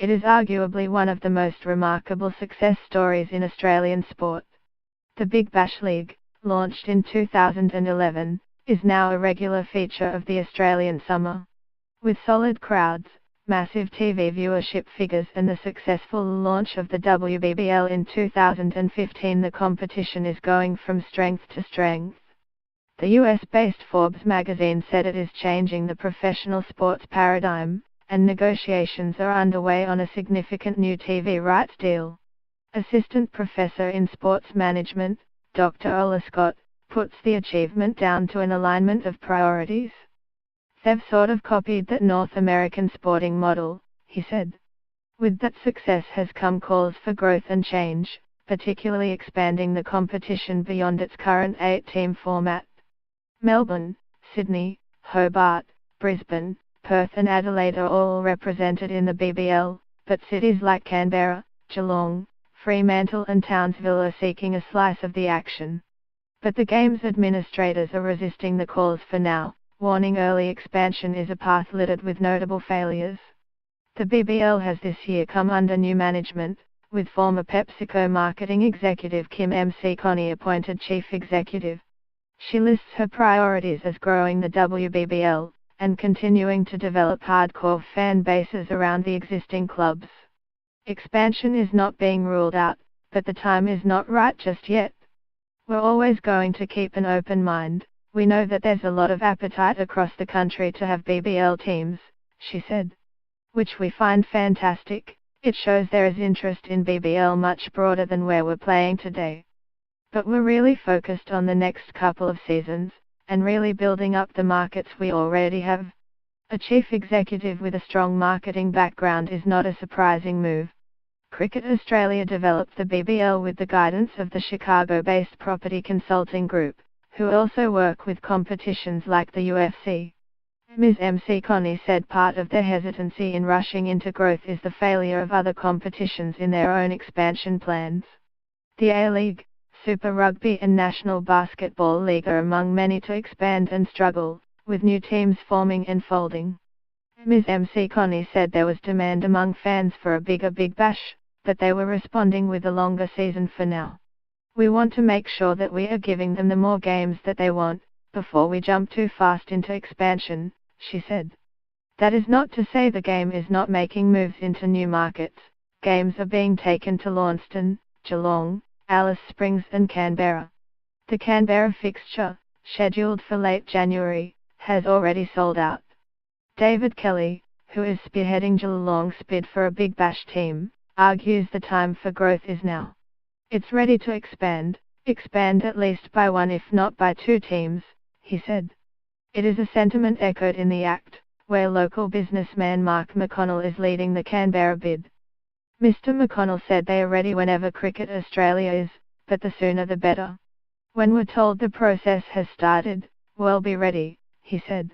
It is arguably one of the most remarkable success stories in Australian sport. The Big Bash League, launched in 2011, is now a regular feature of the Australian summer. With solid crowds, massive TV viewership figures and the successful launch of the WBBL in 2015, the competition is going from strength to strength. The US-based Forbes magazine said it is changing the professional sports paradigm, and negotiations are underway on a significant new TV rights deal. Assistant Professor in Sports Management, Dr. Ola Scott, puts the achievement down to an alignment of priorities. "They've sort of copied that North American sporting model," he said. "With that success has come calls for growth and change, particularly expanding the competition beyond its current 8-team format." Melbourne, Sydney, Hobart, Brisbane, Perth and Adelaide are all represented in the BBL, but cities like Canberra, Geelong, Fremantle and Townsville are seeking a slice of the action. But the game's administrators are resisting the calls for now, warning early expansion is a path littered with notable failures. The BBL has this year come under new management, with former PepsiCo marketing executive Kim Connie appointed chief executive. She lists her priorities as growing the WBBL, and continuing to develop hardcore fan bases around the existing clubs. Expansion is not being ruled out, but the time is not right just yet. "We're always going to keep an open mind. We know that there's a lot of appetite across the country to have BBL teams," she said. "Which we find fantastic. It shows there is interest in BBL much broader than where we're playing today. But we're really focused on the next couple of seasons, and really building up the markets we already have." A chief executive with a strong marketing background is not a surprising move. Cricket Australia developed the BBL with the guidance of the Chicago-based Property Consulting Group, who also work with competitions like the UFC. Ms. Connie said part of their hesitancy in rushing into growth is the failure of other competitions in their own expansion plans. The A-League, Super Rugby and National Basketball League are among many to expand and struggle, with new teams forming and folding. Ms. Connie said there was demand among fans for a bigger Big Bash, but they were responding with a longer season for now. "We want to make sure that we are giving them the more games that they want, before we jump too fast into expansion," she said. That is not to say the game is not making moves into new markets. Games are being taken to Launceston, Geelong, Alice Springs and Canberra. The Canberra fixture, scheduled for late January, has already sold out. David Kelly, who is spearheading Geelong's bid for a Big Bash team, argues the time for growth is now. "It's ready to expand at least by one if not by two teams," he said. It is a sentiment echoed in the Act, where local businessman Mark McConnell is leading the Canberra bid. Mr. McConnell said they are ready whenever Cricket Australia is, but the sooner the better. "When we're told the process has started, we'll be ready," he said.